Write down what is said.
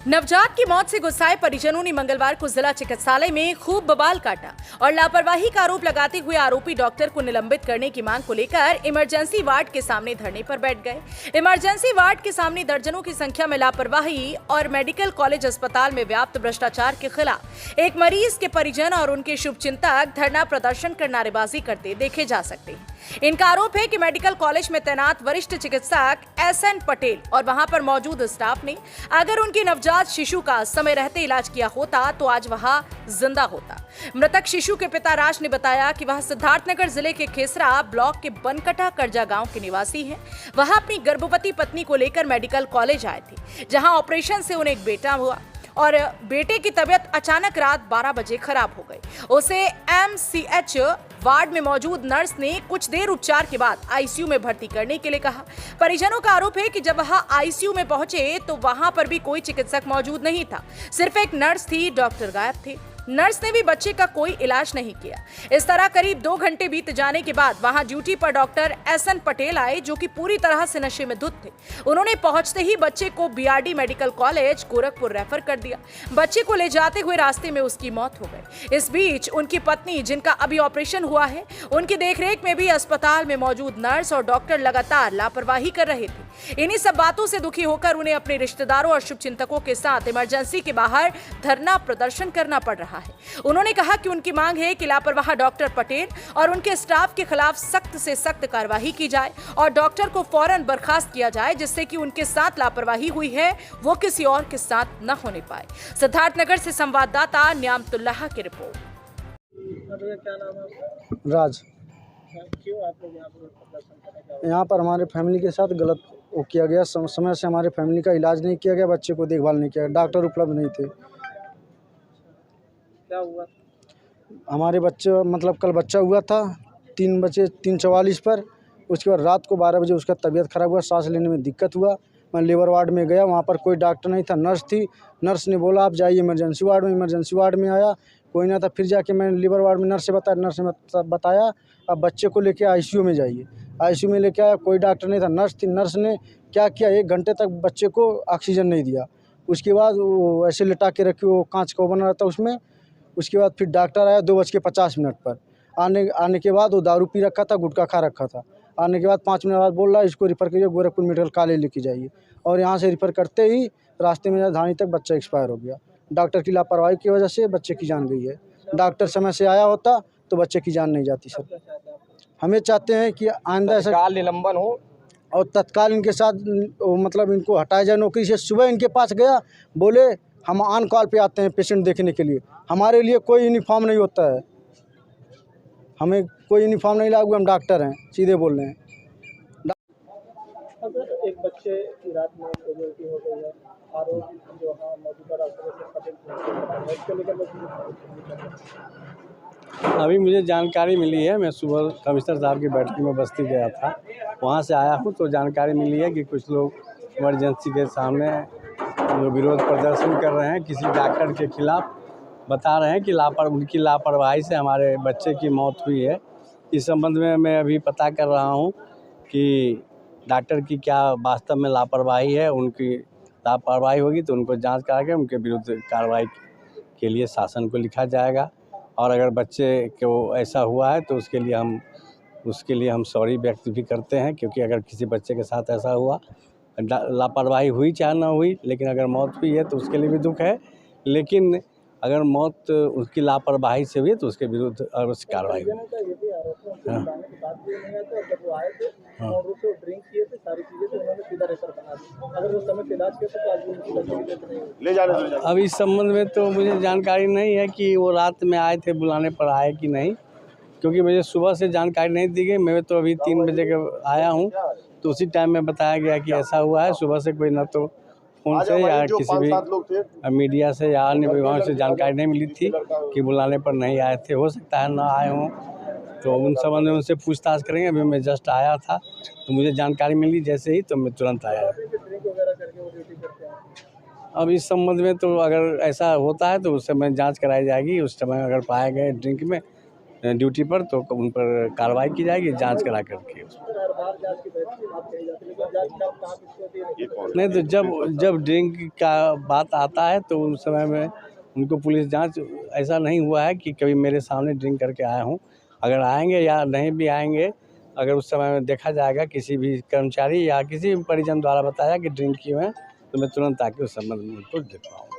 नवजात की मौत से गुस्साए परिजनों ने मंगलवार को जिला चिकित्सालय में खूब बवाल काटा और लापरवाही का आरोप लगाते हुए आरोपी डॉक्टर को निलंबित करने की मांग को लेकर इमरजेंसी वार्ड के सामने धरने पर बैठ गए। इमरजेंसी वार्ड के सामने दर्जनों की संख्या में लापरवाही और मेडिकल कॉलेज अस्पताल में व्याप्त भ्रष्टाचार के खिलाफ एक मरीज के परिजन और उनके शुभचिंतक धरना प्रदर्शन कर नारेबाजी करते देखे जा सकते हैं। इनका आरोप है कि मेडिकल कॉलेज में तैनात वरिष्ठ चिकित्सक SN पटेल और वहां पर मौजूद स्टाफ ने अगर उनके नवजात शिशु का समय रहते इलाज किया होता तो आज वहां जिंदा होता। मृतक शिशु के पिता राज ने बताया कि वह सिद्धार्थनगर जिले के खेसरा ब्लॉक के बनकटा करजा गांव के निवासी हैं। वह अपनी गर्भवती पत्नी को लेकर मेडिकल कॉलेज आए थे, जहां ऑपरेशन से उन्हें एक बेटा हुआ और बेटे की तबीयत अचानक रात 12 बजे खराब हो गई। उसे MCH वार्ड में मौजूद नर्स ने कुछ देर उपचार के बाद ICU में भर्ती करने के लिए कहा। परिजनों का आरोप है कि जब वह ICU में पहुंचे तो वहां पर भी कोई चिकित्सक मौजूद नहीं था, सिर्फ एक नर्स थी, डॉक्टर गायब थे। नर्स ने भी बच्चे का कोई इलाज नहीं किया। इस तरह करीब 2 घंटे बीत जाने के बाद वहां ड्यूटी पर डॉक्टर SN पटेल आए, जो कि पूरी तरह से नशे में धुत थे। उन्होंने पहुंचते ही बच्चे को BRD medical college Gorakhpur refer कर दिया। बच्चे को ले जाते हुए रास्ते में उसकी मौत हो गई। इस बीच उनकी पत्नी, जिनका अभी ऑपरेशन हुआ है, उनकी देखरेख में भी अस्पताल में मौजूद नर्स और डॉक्टर लगातार लापरवाही कर रहे थे। इन्हीं सब बातों से दुखी होकर उन्हें अपने रिश्तेदारों और शुभचिंतकों के साथ इमरजेंसी के बाहर धरना प्रदर्शन करना पड़ रहा है। उन्होंने कहा कि उनकी मांग है कि लापरवाह डॉक्टर पटेल और उनके स्टाफ के खिलाफ सख्त से सख्त कार्रवाई की जाए और डॉक्टर को फौरन बर्खास्त किया जाए, जिससे कि उनके साथ लापरवाही हुई है वो किसी और के साथ न होने पाए। सिद्धार्थनगर से संवाददाता न्यामतुल्लाह की रिपोर्ट। क्या नाम है? राज। क्यों आप लोग यहाँ पर प्रदर्शन करने का? यहाँ पर हमारे फैमिली के साथ गलत वो किया गया। समय से हमारे फैमिली का इलाज नहीं किया गया, बच्चे को देखभाल नहीं किया गया, डॉक्टर उपलब्ध नहीं थे। क्या हुआ? हमारे बच्चे मतलब कल बच्चा हुआ था 3:44 पर। उसके बाद रात को 12 बजे उसका तबीयत ख़राब हुआ, सांस लेने में दिक्कत हुआ। मैं लेबर वार्ड में गया, वहाँ पर कोई डॉक्टर नहीं था, नर्स थी। नर्स ने बोला आप जाइए इमरजेंसी वार्ड में। इमरजेंसी वार्ड में आया, कोई ना था। फिर जाके मैंने लेबर वार्ड में नर्स ने बताया अब बच्चे को लेके ICU में जाइए। ICU में लेके आया, कोई डॉक्टर नहीं था, नर्स थी। नर्स ने क्या किया, 1 घंटे तक बच्चे को ऑक्सीजन नहीं दिया। उसके बाद वो ऐसे लिटा के रखी, वो कांच का बना रहता उसमें। उसके बाद फिर डॉक्टर आया 2:50 पर। आने के बाद वो दारू पी रखा था, गुटखा खा रखा था। आने के बाद 5 मिनट बाद बोल रहा है इसको रिफ़र करिए गोरखपुर मेडिकल कॉलेज लेके जाइए। और यहाँ से रिफ़र करते ही रास्ते में धानी तक बच्चा एक्सपायर हो गया। डॉक्टर की लापरवाही की वजह से बच्चे की जान गई है। डॉक्टर समय से आया होता तो बच्चे की जान नहीं जाती। सर हमें चाहते हैं कि आइंदा ऐसा निलंबन हो और तत्काल इनके साथ मतलब इनको हटाया जाए नौकरी से। सुबह इनके पास गया, बोले हम ऑन कॉल पे आते हैं पेशेंट देखने के लिए, हमारे लिए कोई यूनिफॉर्म नहीं होता है, हमें कोई यूनिफॉर्म नहीं लागू, हम डॉक्टर हैं, सीधे बोल रहे हैं। अगर एक बच्चे की रात में कैजुअल्टी हो गई है, आरोप जो हाँ मौजूदा डॉक्टर से इसको लेकर अभी मुझे जानकारी मिली है, मैं सुबह कमिश्नर साहब की बैठक में बस्ती गया था, वहाँ से आया हूँ तो जानकारी मिली है कि कुछ लोग इमरजेंसी के सामने जो विरोध प्रदर्शन कर रहे हैं किसी डॉक्टर के खिलाफ, बता रहे हैं कि उनकी लापरवाही से हमारे बच्चे की मौत हुई है। इस संबंध में मैं अभी पता कर रहा हूँ कि डॉक्टर की क्या वास्तव में लापरवाही है। उनकी लापरवाही होगी तो उनको जांच करा के उनके विरुद्ध कार्रवाई के लिए शासन को लिखा जाएगा। और अगर बच्चे को ऐसा हुआ है तो उसके लिए हम सॉरी व्यक्त भी करते हैं, क्योंकि अगर किसी बच्चे के साथ ऐसा हुआ, लापरवाही हुई चाहे ना हुई, लेकिन अगर मौत हुई है तो उसके लिए भी दुख है। लेकिन अगर मौत उसकी लापरवाही से हुई है तो उसके विरुद्ध अवश्य कार्रवाई होगी। अब इस संबंध में तो मुझे जानकारी नहीं है कि वो रात में आए थे, बुलाने पर आए कि नहीं, क्योंकि मुझे सुबह से जानकारी नहीं दी गई। मैं तो अभी 3 बजे के आया हूँ तो उसी टाइम में बताया गया कि ऐसा हुआ है। सुबह से कोई ना तो फोन से या किसी भी मीडिया से या अन्य विभागों से जानकारी नहीं मिली थी कि बुलाने पर नहीं आए थे। हो सकता है ना आए हों, तो उन संबंध में उनसे पूछताछ करेंगे। अभी मैं जस्ट आया था तो मुझे जानकारी मिली जैसे ही, तो मैं तुरंत आया। अब इस संबंध में तो अगर ऐसा होता है तो उस समय जांच कराई जाएगी। उस समय अगर पाए गए ड्रिंक में ड्यूटी पर तो उन पर कार्रवाई की जाएगी, जांच करा करके। जांच कहाँ किसको दी नहीं? नहीं तो जब ड्रिंक का बात आता है तो उस समय में उनको पुलिस जांच, ऐसा नहीं हुआ है कि कभी मेरे सामने ड्रिंक करके आया हूँ। अगर आएंगे या नहीं भी आएंगे, अगर उस समय में देखा जाएगा किसी भी कर्मचारी या किसी भी परिजन द्वारा बताया कि ड्रिंक किए हैं तो मैं तुरंत आके उस संबंध में उनको दिखवाऊँ।